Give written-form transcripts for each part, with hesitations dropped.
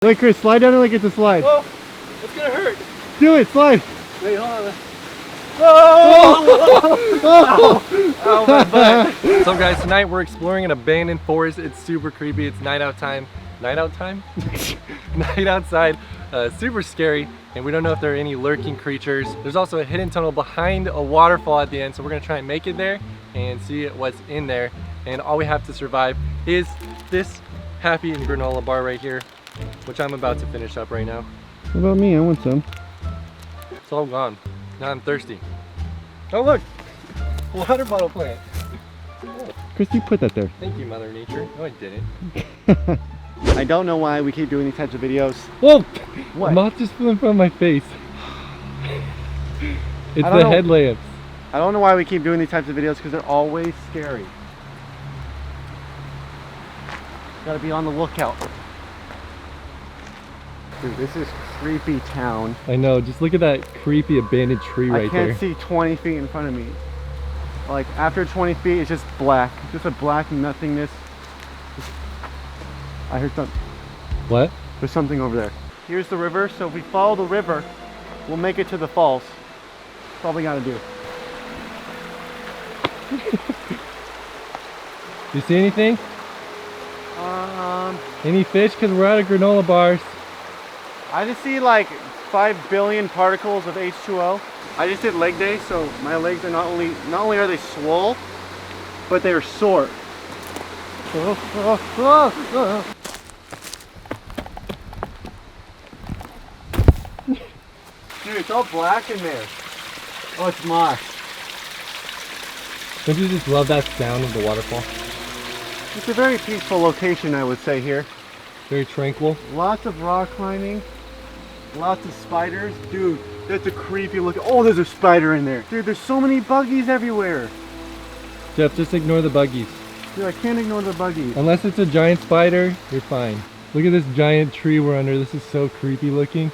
Wait, Chris, slide down it like it's a slide. Oh, it's gonna hurt. Do it, slide. Wait, hold on. Oh! Oh, my butt. So guys, tonight we're exploring an abandoned forest. It's super creepy. It's night out time. Night out time? Night outside. Super scary, and we don't know if there are any lurking creatures. There's also a hidden tunnel behind a waterfall at the end, so we're gonna try and make it there and see what's in there. And all we have to survive is this happy and granola bar right here, which I'm about to finish up right now. What about me? I want some. It's all gone. Now I'm thirsty. Oh look! Water bottle plant. Oh. Chris, you put that there. Thank you, Mother Nature. No, I didn't. I don't know why we keep doing these types of videos. Whoa! What? A moth just flew in front of my face. It's the headlamps. I don't know why we keep doing these types of videos because they're always scary. Gotta be on the lookout. Dude, this is creepy town. I know, just look at that creepy abandoned tree right there. I can't see 20 feet in front of me. Like after 20 feet, it's just black. Just a black nothingness. I heard something. What? There's something over there. Here's the river, so if we follow the river, we'll make it to the falls. That's all we gotta do. You see anything? Any fish? Because we're out of granola bars. I just see like 5 billion particles of H2O. I just did leg day, so my legs are not only are they swole, but they are sore. Dude, it's all black in there. Oh, it's moss. Don't you just love that sound of the waterfall? It's a very peaceful location, I would say, here. Very tranquil. Lots of rock climbing. Lots of spiders. Dude, that's a creepy look. Oh, there's a spider in there. Dude, there's so many buggies everywhere. Jeff, just ignore the buggies. Dude, I can't ignore the buggies. Unless it's a giant spider, you're fine. Look at this giant tree we're under. This is so creepy looking.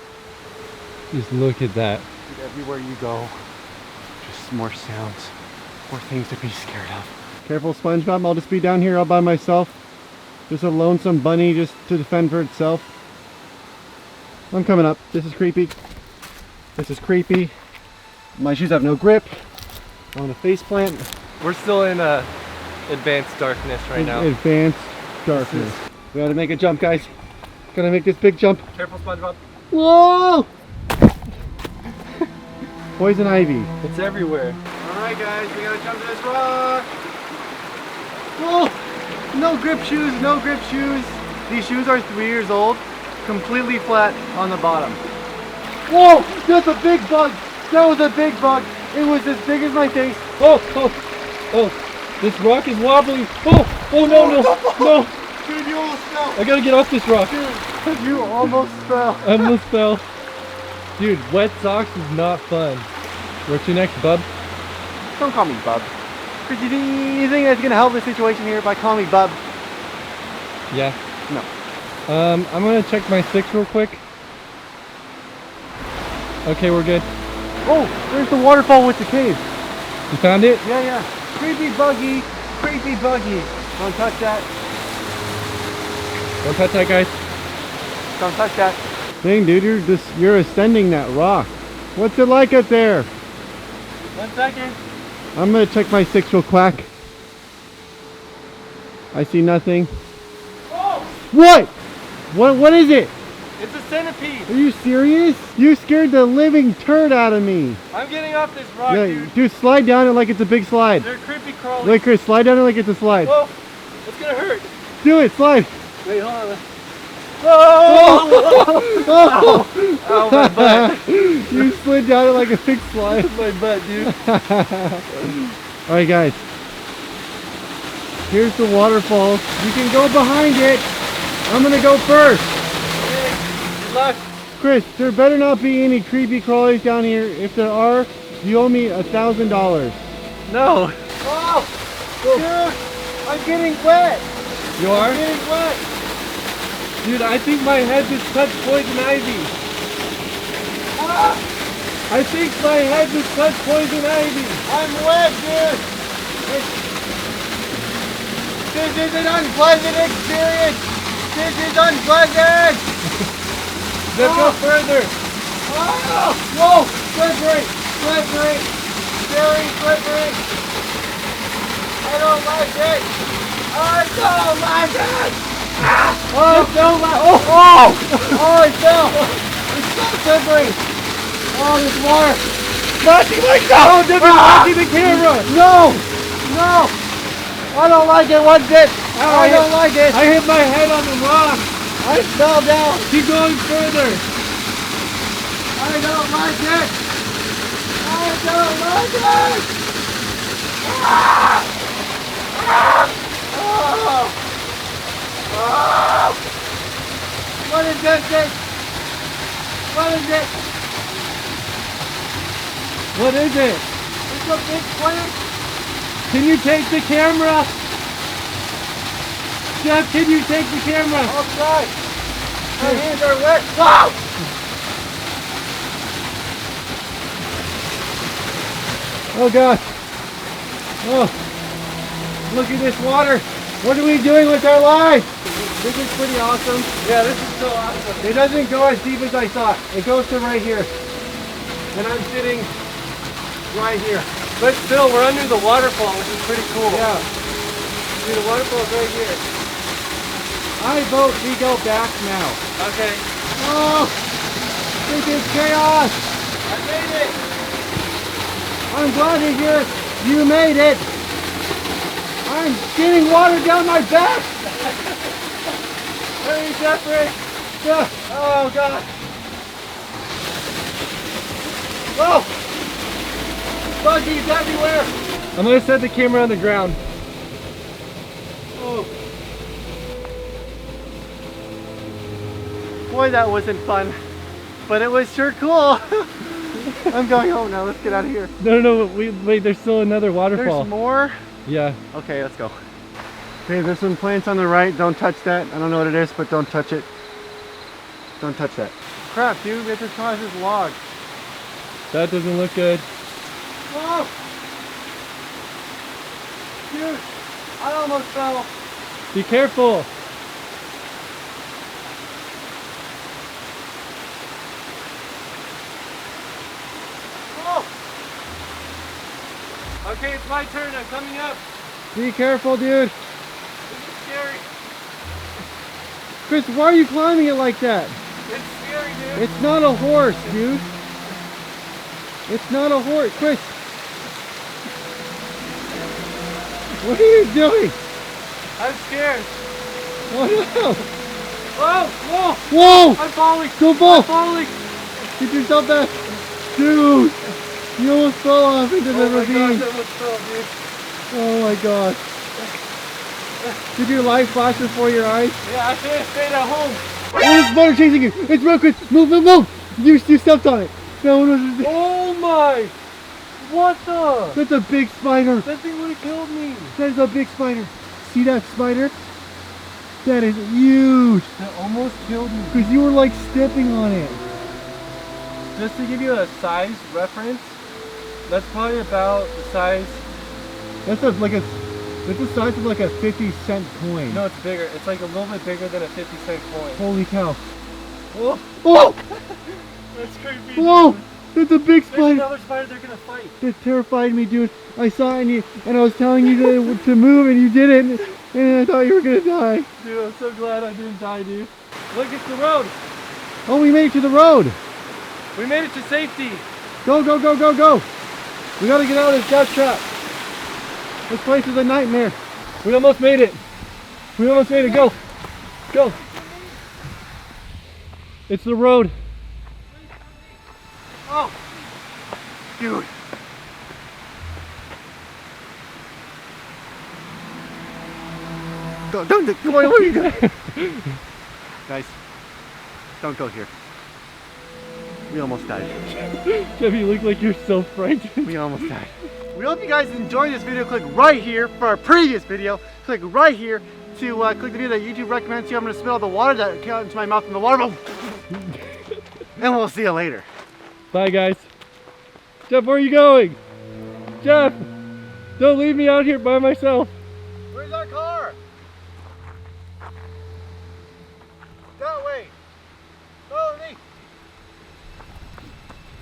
Just look at that. Dude, everywhere you go, just more sounds. More things to be scared of. Careful, SpongeBob. I'll just be down here all by myself. Just a lonesome bunny just to defend for itself. I'm coming up. This is creepy. This is creepy. My shoes have no grip. I'm on a face plant. We're still in advanced darkness right now. Advanced darkness. We gotta make a jump, guys. Gotta make this big jump. Careful, SpongeBob. Whoa! Poison ivy. It's everywhere. Alright guys, we gotta jump to this rock. Whoa! No grip shoes, no grip shoes. These shoes are 3 years old. Completely flat on the bottom. Whoa! That's a big bug! That was a big bug! It was as big as my face. Oh! Oh! Oh! This rock is wobbly! Oh! Oh no, no! No! Dude, you almost fell! I gotta get off this rock! Dude, you almost fell. I almost fell. Dude, wet socks is not fun. Where to next, bub? Don't call me bub. Chris, you think that's gonna help the situation here by calling me bub? Yeah. No. I'm gonna check my sticks real quick. Okay, we're good. Oh, there's the waterfall with the cave. You found it? Yeah, yeah. Creepy buggy. Creepy buggy. Don't touch that. Don't touch that, guys. Don't touch that. Dang, dude, you're ascending that rock. What's it like up there? 1 second. I'm gonna check my sticks real quick. I see nothing. Oh! What? What is it? It's a centipede. Are you serious? You scared the living turd out of me. I'm getting off this rock, Yeah, dude, slide down it like it's a big slide. They're creepy crawling. Wait, Chris, slide down it like it's a slide. Whoa! It's gonna hurt. Do it, slide. Wait, hold on. Oh! Ow, my butt. You slid down it like a big slide. My butt, dude. Alright, guys. Here's the waterfall. You can go behind it. I'm gonna go first. Good luck. Chris, there better not be any creepy crawlies down here. If there are, you owe me $1,000. No. Oh! Dude, I'm getting wet. You are? I'm getting wet. Dude, I think my head just touched poison ivy. Ah! I think my head just touched poison ivy. I'm wet, dude. This is an unpleasant experience. This is unpleasant. Let's go further. Oh, whoa, slippery, slippery, very slippery. I don't like it. I don't like it. Oh, it's so oh, it fell. It's so slippery. Oh, there's more. Smashing my God. Oh, Debbie's smashing the camera. No, no. I don't like it one bit. I don't like it. I hit my head on the rock. I fell down. Keep going further. I don't like it. I don't like it. Ah! Ah! Oh! Oh! What is this thing? What is it? What is it? It's a big plant. Can you take the camera? Jeff, can you take the camera? I'll try. My hands are wet. Wow! Oh God. Oh. Look at this water. What are we doing with our lives? This is pretty awesome. Yeah, this is so awesome. It doesn't go as deep as I thought. It goes to right here. And I'm sitting right here. But still, we're under the waterfall, which is pretty cool. Yeah. See, the waterfall's right here. I vote we go back now. Okay. Oh! This is chaos! I made it! I'm glad to hear you made it! I'm getting water down my back! Hurry, Jeffrey! Oh, God! Whoa! Buggies everywhere! I'm gonna set the camera on the ground. Oh. Boy, that wasn't fun. But it was sure cool. I'm going home now. Let's get out of here. No, wait, there's still another waterfall. There's more? Yeah. Okay, let's go. Okay, there's some plants on the right. Don't touch that. I don't know what it is, but don't touch it. Don't touch that. Crap, dude. We have to cross this log. That doesn't look good. Whoa! Dude, I almost fell. Be careful. Okay, it's my turn. I'm coming up. Be careful, dude. This is scary. Chris, why are you climbing it like that? It's scary, dude. It's not a horse, dude. It's not a horse. Chris. What are you doing? I'm scared. Oh no. Whoa, whoa. Whoa. I'm falling. Don't fall. I'm falling. Get yourself back. Dude. You almost fell off into the ravine. Oh my gosh, I almost fell, dude. Oh my gosh. Did your light flash before your eyes? Yeah, I should have stayed at home. Oh, it's water chasing you. It's real quick. Move, move, move. You stepped on it. No one was. Oh my. What the? That's a big spider. That thing would have killed me. That is a big spider. See that spider? That is huge. That almost killed me. Because you were like stepping on it. Just to give you a size reference, that's probably about the size. That's the size of like a 50-cent coin. No, it's bigger. It's like a little bit bigger than a 50-cent coin. Holy cow. Oh! Oh! That's creepy. Whoa! That's a big There's spider. another spider they're gonna fight. That terrified me, dude. I saw it and I was telling you to move and you didn't. And I thought you were gonna die. Dude, I'm so glad I didn't die, dude. Look, it's the road. Oh, we made it to the road. We made it to safety. Go, go, go, go, go. We gotta get out of this death trap. This place is a nightmare. We almost made it. We almost made it. Go. Go. It's the road. Oh. Dude. Don't where are you going? Guys, don't go here. We almost died. Jeff, you look like you're so frightened. We almost died. We hope you guys enjoyed this video. Click right here for our previous video. Click right here to click the video that YouTube recommends you. I'm going to spit all the water that came out into my mouth from the water. And we'll see you later. Bye, guys. Jeff, where are you going? Jeff, don't leave me out here by myself.